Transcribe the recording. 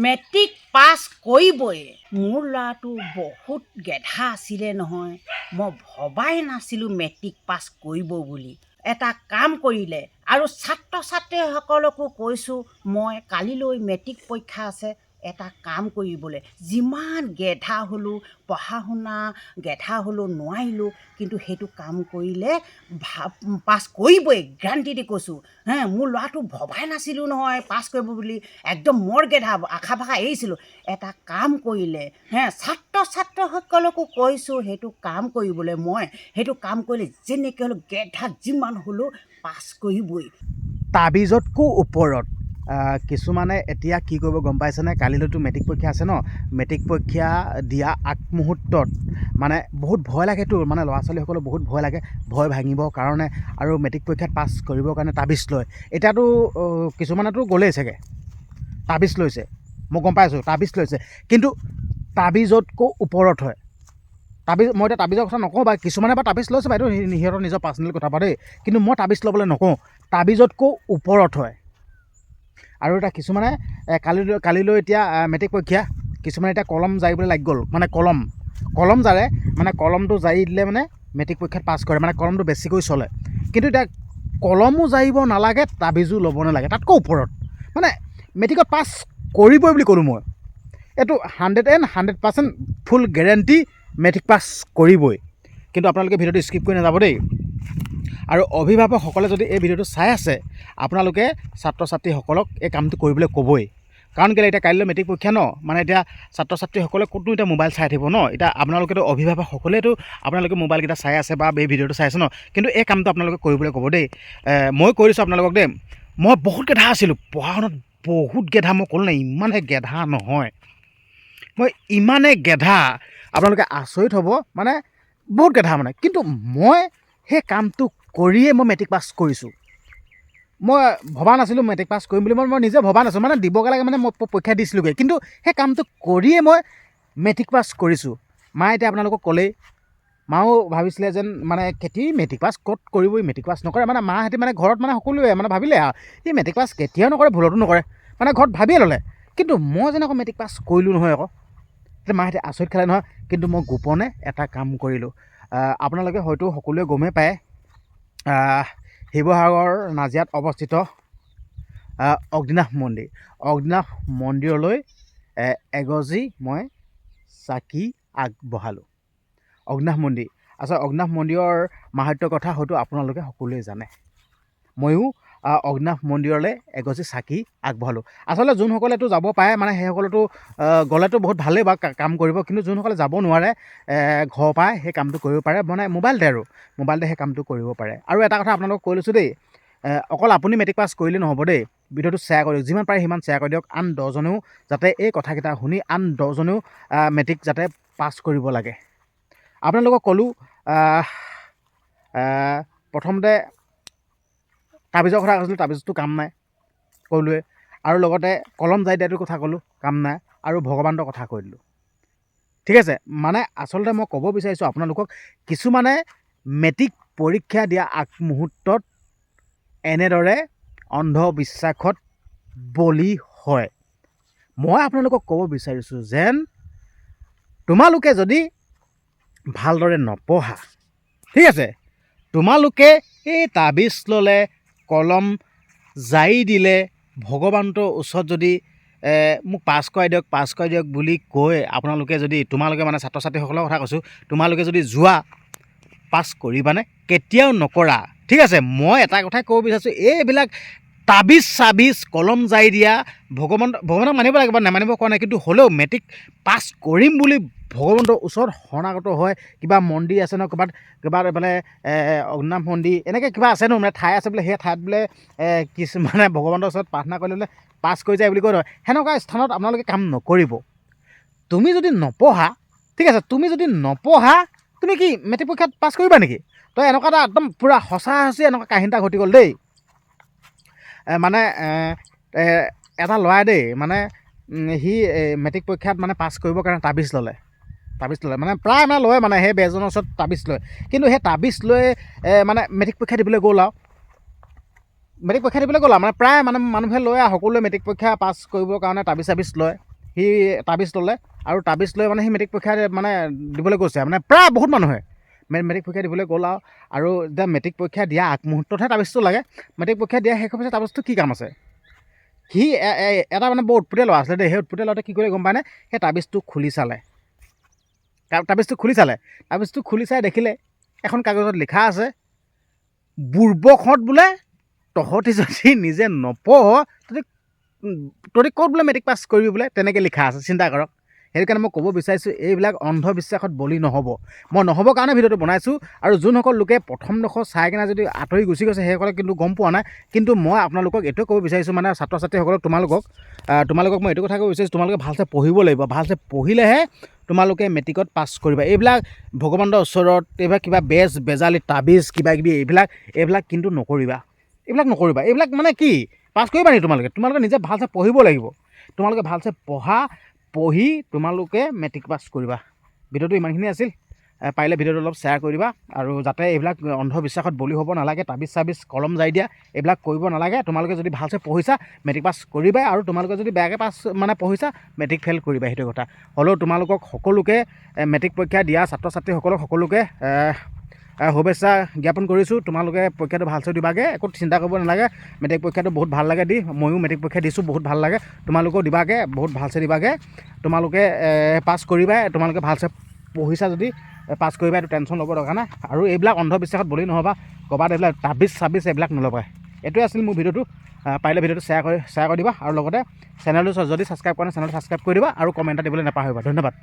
Matric pass কৰিবই। মোৰ ল'ৰাটো বহুত গেধা আছিলে নহয়, মই ভবাই নাছিলোঁ মেট্ৰিক পাছ কৰিব বুলি। এটা কাম কৰিলে আৰু ছাত্ৰ ছাত্ৰীসকলকো কৈছোঁ মই কালিলৈ মেট্ৰিক পৰীক্ষা আছে, এটা কাম কৰিবলৈ। যিমান গেধা হ'লোঁ, পঢ়া শুনা গেধা হ'লোঁ, নোৱাৰিলোঁ, কিন্তু সেইটো কাম কৰিলে পাছ কৰিবই, গ্ৰান্টি দি কৈছোঁ। মোৰ ল'ৰাটো ভবাই নাছিলোঁ নহয় পাছ কৰিব বুলি, একদম মোৰ গেধা, আশা ভাষা এৰিছিলোঁ। এটা কাম কৰিলে ছাত্ৰ ছাত্ৰীসকলকো কৈছোঁ সেইটো কাম কৰিবলৈ। মই সেইটো কাম কৰিলে যেনেকৈ হ'লেও গেধা যিমান হ'লেও পাছ কৰিবই। তাবিজতকৈ ওপৰত কিছুমানে এতিয়া কি কৰিব গম পাইছেনে? কালিলৈতো মেট্ৰিক পৰীক্ষা আছে ন। মেট্ৰিক পৰীক্ষা দিয়া আগমুহূৰ্তত মানে বহুত ভয় লাগেতো, মানে ল'ৰা ছোৱালীসকলৰ বহুত ভয় লাগে, ভয় ভাঙিবৰ কাৰণে আৰু মেট্ৰিক পৰীক্ষাত পাছ কৰিবৰ কাৰণে তাবিজ লয়। এতিয়াতো কিছুমানেতো গ'লেই চাগে, তাবিজ লৈছে, মই গম পাইছোঁ তাবিজ লৈছে, কিন্তু তাবিজতকৈ ওপৰত হয়। তাবিজ, মই এতিয়া তাবিজৰ কথা নকওঁ বা কিছুমানে বা তাবিজ লৈছে বাইদেউ, সিহঁতৰ নিজৰ পাৰ্চনেল কথা বা দেই, কিন্তু মই তাবিজ ল'বলৈ নকওঁ। তাবিজতকৈ ওপৰত হয়। আৰু এতিয়া কিছুমানে কালিলৈ এতিয়া মেট্ৰিক পৰীক্ষা, কিছুমানে এতিয়া কলম জাৰিবলৈ লাগি গ'ল, মানে কলম জাৰে, মানে কলমটো জাৰি দিলে মানে মেট্ৰিক পৰীক্ষাত পাছ কৰে, মানে কলমটো বেছিকৈ চলে। কিন্তু এতিয়া কলমো জাৰিব নালাগে, তাবিজো ল'ব নালাগে, তাতকৈ ওপৰত মানে মেট্ৰিকত পাছ কৰিবই বুলি ক'লোঁ মই। এইটো 100% ফুল গেৰেণ্টি, মেট্ৰিক পাছ কৰিবই। কিন্তু আপোনালোকে ভিডিঅ'টো স্কিপ কৰি নাযাব দেই। আৰু অভিভাৱকসকলে যদি এই ভিডিঅ'টো চাই আছে, আপোনালোকে ছাত্ৰ ছাত্ৰীসকলক এই কামটো কৰিবলৈ ক'বই। কাৰণ কেলৈ, এতিয়া কাইলৈ মেট্ৰিক পৰীক্ষা ন, মানে এতিয়া ছাত্ৰ ছাত্ৰীসকলে ক'তনো এতিয়া মোবাইল চাই থাকিব ন। এতিয়া আপোনালোকেতো অভিভাৱকসকলেতো আপোনালোকে মোবাইলকেইটা চাই আছে বা এই ভিডিঅ'টো চাই আছে ন, কিন্তু এই কামটো আপোনালোকে কৰিবলৈ ক'ব দেই। মই কৈ দিছোঁ আপোনালোকক দেই, মই বহুত গেধা আছিলোঁ, পঢ়া শুনাত বহুত গেধা, মই ক'লোঁ নাই ইমানে গেধা নহয়, মই ইমানে গেধা আপোনালোকে আচৰিত হ'ব, মানে বহুত গেধা মানে। কিন্তু মই সেই কামটো কৰিয়ে মই মেট্ৰিক পাছ কৰিছোঁ। মই ভবা নাছিলোঁ মেট্ৰিক পাছ কৰিম বুলি, মই নিজে ভবা নাছিলোঁ, মানে দিবগৈ লাগে, মানে মই পৰীক্ষা দিছিলোঁগৈ, কিন্তু সেই কামটো কৰিয়ে মই মেট্ৰিক পাছ কৰিছোঁ। মায়ে এতিয়া আপোনালোকক ক'লেই, মাও ভাবিছিলে যেন মানে মেট্ৰিক পাছ ক'ত কৰিবই, মেট্ৰিক পাছ নকৰে, মানে মাহঁতে মানে ঘৰত মানে সকলোৱে মানে ভাবিলে আৰু সি মেট্ৰিক পাছ কেতিয়াও নকৰে, ভুলতো নকৰে, মানে ঘৰত ভাবিয়ে ল'লে। কিন্তু মই যেন আকৌ মেট্ৰিক পাছ কৰিলোঁ নহয় আকৌ, এতিয়া মাহঁতে আচৰিত খালে নহয়। কিন্তু মই গোপনে এটা কাম কৰিলোঁ। আপোনালোকে হয়তো সকলোৱে গমেই পায়, শিৱসাগৰ নাজিৰাত অৱস্থিত অগ্নিনাভ মন্দিৰলৈ এগজি মই চাকি আগবঢ়ালোঁ। অগ্নিনাভ মন্দিৰ, আচলতে অগ্নিনাভ মন্দিৰৰ মাহাত্ম্যৰ কথা হয়তো আপোনালোকে সকলোৱে জানে। ময়ো অগ্নিনাভ মন্দিৰলৈ এগছি চাকি আগবঢ়ালোঁ। আচলতে যোনসকলেতো যাব পাৰে, মানে সেইসকলেতো গ'লেতো বহুত ভালেই বা কাম কৰিব, কিন্তু যোনসকলে যাব নোৱাৰে ঘৰৰ পৰাই সেই কামটো কৰিব পাৰে, মানে মোবাইলতে সেই কামটো কৰিব পাৰে। আৰু এটা কথা আপোনালোকক কৈ লৈছোঁ দেই, অকল আপুনি মেট্ৰিক পাছ কৰিলে নহ'ব দেই, ভিডিঅ'টো শ্বেয়াৰ কৰি দিয়ক, যিমান পাৰে সিমান শ্বেয়াৰ কৰি দিয়ক, আন 10জনেও যাতে এই কথাকেইটা শুনি আন 10জনেও মেট্ৰিক যাতে পাছ কৰিব লাগে। আপোনালোকক ক'লোঁ, প্ৰথমতে তাবিজৰ কথা কৈছিলোঁ, তাবিজটো কাম নাই ক'লোৱে, আৰু লগতে কলম জাৰি দিয়াটোৰ কথা ক'লোঁ, কাম নাই, আৰু ভগৱানৰ কথা কৈ দিলোঁ। ঠিক আছে, মানে আচলতে মই ক'ব বিচাৰিছোঁ আপোনালোকক, কিছুমানে মেট্ৰিক পৰীক্ষা দিয়া আগমুহূৰ্তত এনেদৰে অন্ধবিশ্বাসত বলি হয়। মই আপোনালোকক ক'ব বিচাৰিছোঁ যেন তোমালোকে যদি ভালদৰে নপঢ়া, ঠিক আছে, তোমালোকে এই তাবিজ ল'লে, কলম জাৰি দিলে, ভগৱানৰ ওচৰত যদি মোক পাছ কৰাই দিয়ক বুলি কৈ তোমালোকে মানে ছাত্ৰ ছাত্ৰীসকলৰ কথা কৈছোঁ, তোমালোকে যদি যোৱা, পাছ কৰিবানে? কেতিয়াও নকৰা। ঠিক আছে, মই এটা কথাই ক'ব বিচাৰিছোঁ, এইবিলাক তাবিজ কলম জাৰি দিয়া, ভগৱানক মানিব লাগিব, নেমানিব কোৱা নাই, কিন্তু হ'লেও মেট্ৰিক পাছ কৰিম বুলি ভগৱন্তৰ ওচৰত শৰণাগত হয়, কিবা মন্দিৰ আছে ন, ক'ৰবাত মানে অগ্নিনাভ মন্দিৰ এনেকৈ কিবা আছে ন, মানে ঠাই আছে বোলে, সেই ঠাইত বোলে কিছুমানে ভগৱন্তৰ ওচৰত প্ৰাৰ্থনা কৰিলে বোলে পাছ কৰি যায় বুলি কয় নহয়, সেনেকুৱা স্থানত আপোনালোকে কাম নকৰিব। তুমি যদি নপঢ়া, ঠিক আছে, তুমি কি মেট্ৰিক পৰীক্ষাত পাছ কৰিবা নেকি? তো এনেকুৱা এটা একদম পূৰা সঁচা এনেকুৱা কাহিনী এটা ঘটি গ'ল দেই। মানে এটা ল'ৰাই দেই, মানে সি মেট্ৰিক পৰীক্ষাত মানে পাছ কৰিবৰ কাৰণে তাবিজ ল'লে, মানে প্ৰায় মানে লয়, মানে সেই বেজনৰ ওচৰত তাবিজ লয়, কিন্তু সেই তাবিজ লৈ মানে মেট্ৰিক পৰীক্ষা দিবলৈ গ'ল আৰু মেট্ৰিক পৰীক্ষা দিবলৈ গ'লা মানে প্ৰায় মানুহে লয় আৰু সকলোৱে মেট্ৰিক পৰীক্ষা পাছ কৰিবৰ কাৰণে তাবিজ লয়। সি তাবিজ ল'লে আৰু তাবিজ লৈ মানে সি মেট্ৰিক পৰীক্ষা মানে দিবলৈ গৈছে মানে প্ৰায় বহুত মানুহে মেট্ৰিক পৰীক্ষা দিবলৈ গ'ল আৰু এতিয়া মেট্ৰিক পৰীক্ষা দিয়া আগমুহূৰ্ততহে তাবিজটো লাগে। মেট্ৰিক পৰীক্ষা দিয়া শেষ হোৱাৰ পিছত তাবিজটো কি কাম আছে? সি এটা মানে বৰ উৎপতীয়া ল'ৰা আছিলে দেই। সেই উৎপতীয়া ল'ৰাটোৱে কি কৰি গম পায়নে? সেই তাবিজটো খুলি চালে। তাবিজটো খুলি চাই দেখিলে এখন কাগজত লিখা আছে, বুৰ্বকহঁত বোলে তহঁতি যদি নিজে নপঢ় তহঁতি ক'ত বোলে মেট্ৰিক পাছ কৰিবি বোলে, তেনেকৈ লিখা আছে। চিন্তা কৰক। সেইটো কাৰণে মই ক'ব বিচাৰিছোঁ এইবিলাক অন্ধবিশ্বাসত বলি নহ'ব। মই নহ'বৰ কাৰণে ভিডিঅ'টো বনাইছোঁ। আৰু যোনসকল লোকে প্ৰথমডোখৰ চাই কিনে যদি আঁতৰি গুচি গৈছে সেইসকলে কিন্তু গম পোৱা নাই। কিন্তু মই আপোনালোকক এইটোৱে ক'ব বিচাৰিছোঁ, মানে ছাত্ৰ ছাত্ৰীসকলক তোমালোকক মই এইটো কথা ক'ব বিচাৰিছোঁ, তোমালোকে ভালছে পঢ়িব লাগিব। ভালছে পঢ়িলেহে তোমালোকে মেট্ৰিকত পাছ কৰিবা। এইবিলাক ভগৱানৰ ওচৰত এইবিলাক কিবা বেজালি তাবিজ কিবাকিবি এইবিলাক কিন্তু নকৰিবা। এইবিলাক মানে কি পাছ কৰিবা নেকি? তোমালোকে নিজে ভালছে পঢ়িব লাগিব। তোমালোকে ভালছে পঢ়ি তোমালোকে মেট্ৰিক পাছ কৰিবা। ভিডিঅ'টো ইমানখিনি আছিল। পাৰিলে ভিডিঅ'টো অলপ শ্বেয়াৰ কৰি দিবা আৰু যাতে এইবিলাক অন্ধবিশ্বাসত বলি হ'ব নালাগে। তাবিজ কলম জাৰি দিয়া এইবিলাক কৰিব নালাগে। তোমালোকে যদি ভালছে পঢ়িছা মেট্ৰিক পাছ কৰিবাই, আৰু তোমালোকে যদি বেয়াকৈ পঢ়িছা মেট্ৰিক ফেইল কৰিবা। সেইটো কথা হ'লেও তোমালোকক সকলোকে মেট্ৰিক পৰীক্ষা দিয়া ছাত্ৰ ছাত্ৰীসকলক সকলোকে শুভেচ্ছা জ্ঞাপন কৰিছোঁ। তোমালোকে পৰীক্ষাটো ভালছে দিবাগে, একো চিন্তা কৰিব নালাগে। মেট্ৰিক পৰীক্ষাটো বহুত ভাল লাগে দি, ময়ো মেট্ৰিক পৰীক্ষা দিছোঁ, বহুত ভাল লাগে। তোমালোকেও দিবাগে, বহুত ভালছে দিবাগে। তোমালোকে পাছ কৰিবাই। তোমালোকে ভালছে পঢ়িছা যদি পাছ কৰিবা, এইটো টেনশ্যন ল'ব দৰকাৰ নাই। আৰু এইবিলাক অন্ধবিশ্বাসত বলি নহ'বা। ক'ৰবাত এইবিলাক তাবিজ এইবিলাক নল'বা। এইটোৱে আছিল মোৰ ভিডিঅ'টো। পাৰিলে ভিডিঅ'টো শ্বেয়াৰ কৰি দিবা আৰু লগতে চেনেলটো যদি ছাবস্ক্ৰাইব কৰা নাই চেনেলটো ছাবস্ক্ৰাইব কৰি দিবা আৰু কমেণ্ট এটা দিবলৈ নাপাহৰিবা। ধন্যবাদ।